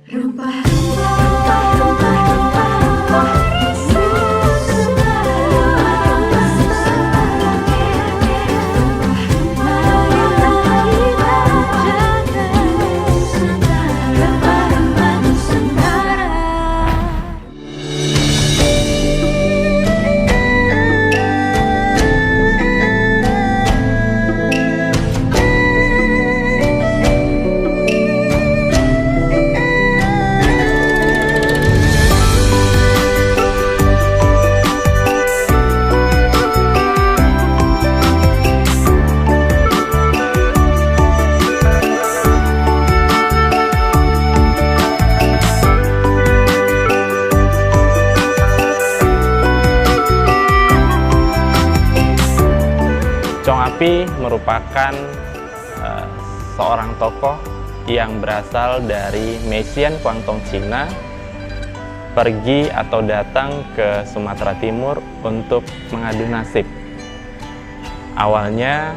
Chong Api merupakan seorang tokoh yang berasal dari Meixian, Guangdong, Cina, pergi atau datang ke Sumatera Timur untuk mengadu nasib. Awalnya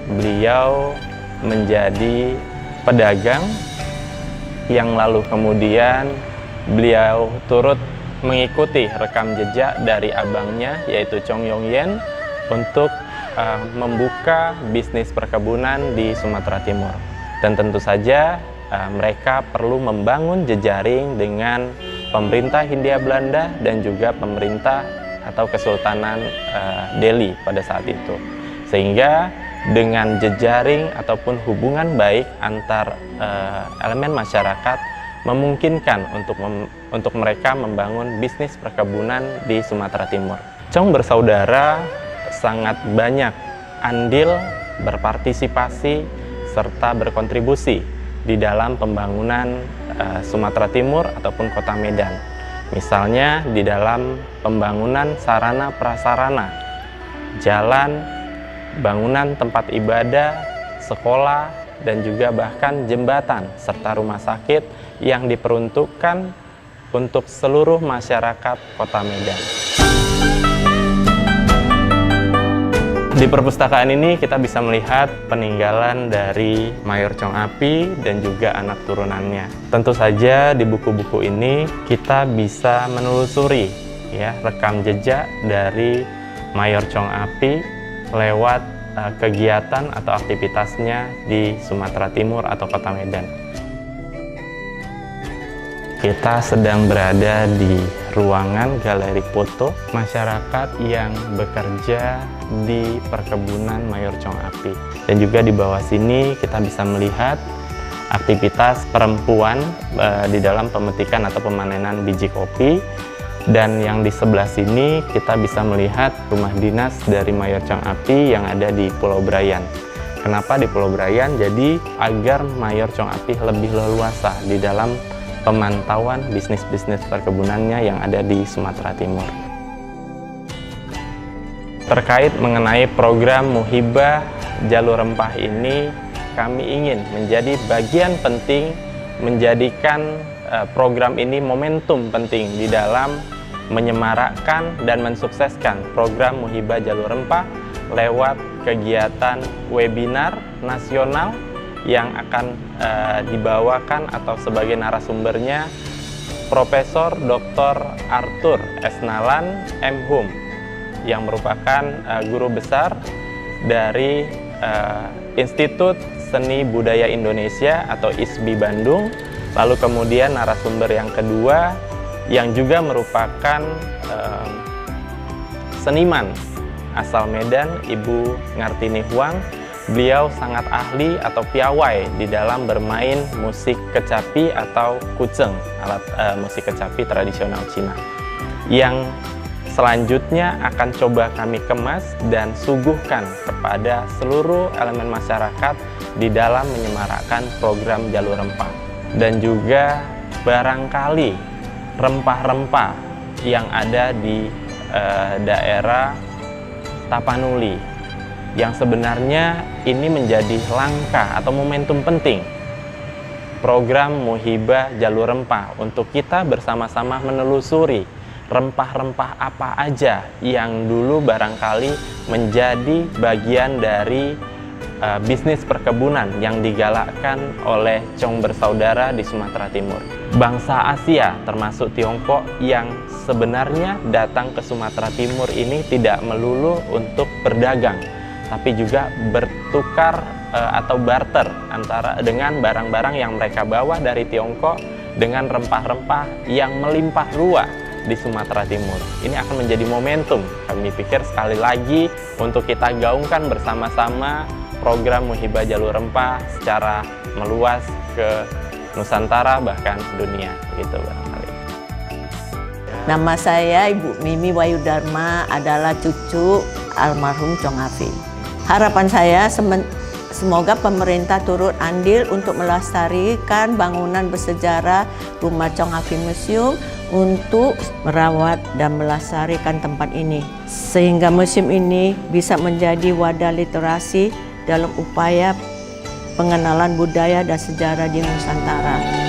beliau menjadi pedagang, yang lalu kemudian beliau turut mengikuti rekam jejak dari abangnya yaitu Chong Yong-yen untuk membuka bisnis perkebunan di Sumatera Timur. Dan tentu saja mereka perlu membangun jejaring dengan pemerintah Hindia Belanda dan juga pemerintah atau Kesultanan Delhi pada saat itu. Sehingga dengan jejaring ataupun hubungan baik antar elemen masyarakat memungkinkan untuk mereka membangun bisnis perkebunan di Sumatera Timur. Chong bersaudara sangat banyak andil, berpartisipasi, serta berkontribusi di dalam pembangunan Sumatera Timur ataupun Kota Medan. Misalnya di dalam pembangunan sarana prasarana, jalan, bangunan tempat ibadah, sekolah, dan juga bahkan jembatan serta rumah sakit yang diperuntukkan untuk seluruh masyarakat Kota Medan. Di perpustakaan ini kita bisa melihat peninggalan dari Mayor Chong Api dan juga anak turunannya. Tentu saja di buku-buku ini kita bisa menelusuri ya rekam jejak dari Mayor Chong Api lewat kegiatan atau aktivitasnya di Sumatera Timur atau Kota Medan. Kita sedang berada di ruangan galeri foto masyarakat yang bekerja di perkebunan Mayor Chong Api. Dan juga di bawah sini kita bisa melihat aktivitas perempuan di dalam pemetikan atau pemanenan biji kopi. Dan yang di sebelah sini kita bisa melihat rumah dinas dari Mayor Chong Api yang ada di Pulau Brayan. Kenapa di Pulau Brayan? Jadi agar Mayor Chong Api lebih leluasa di dalam pemantauan bisnis-bisnis perkebunannya yang ada di Sumatera Timur. Terkait mengenai program Muhibah Jalur Rempah ini, kami ingin menjadi bagian penting menjadikan program ini momentum penting di dalam menyemarakkan dan mensukseskan program Muhibah Jalur Rempah lewat kegiatan webinar nasional yang akan dibawakan atau sebagai narasumbernya Profesor Dr. Arthur S. Nalan, M.Hum, yang merupakan guru besar dari Institut Seni Budaya Indonesia atau ISBI Bandung. Lalu kemudian narasumber yang kedua yang juga merupakan seniman asal Medan, Ibu Ngartini Huang. Beliau sangat ahli atau piawai di dalam bermain musik kecapi atau kuceng, alat musik kecapi tradisional Cina. Yang selanjutnya akan coba kami kemas dan suguhkan kepada seluruh elemen masyarakat di dalam menyemarakkan program Jalur Rempah. Dan juga barangkali rempah-rempah yang ada di daerah Tapanuli, yang sebenarnya ini menjadi langkah atau momentum penting program Muhibah Jalur Rempah untuk kita bersama-sama menelusuri rempah-rempah apa aja yang dulu barangkali menjadi bagian dari bisnis perkebunan yang digalakkan oleh Chong bersaudara di Sumatera Timur. Bangsa Asia termasuk Tiongkok yang sebenarnya datang ke Sumatera Timur ini tidak melulu untuk berdagang, tapi juga bertukar atau barter dengan barang-barang yang mereka bawa dari Tiongkok dengan rempah-rempah yang melimpah ruah di Sumatera Timur. Ini akan menjadi momentum, kami pikir, sekali lagi untuk kita gaungkan bersama-sama program Muhibah Jalur Rempah secara meluas ke Nusantara bahkan dunia, gitu barangkali. Nama saya Ibu Mimi Wayu Dharma, adalah cucu almarhum Chong Afi. Harapan saya semoga pemerintah turut andil untuk melestarikan bangunan bersejarah Rumah Chong Afi Museum untuk merawat dan melestarikan tempat ini, sehingga museum ini bisa menjadi wadah literasi dalam upaya pengenalan budaya dan sejarah di Nusantara.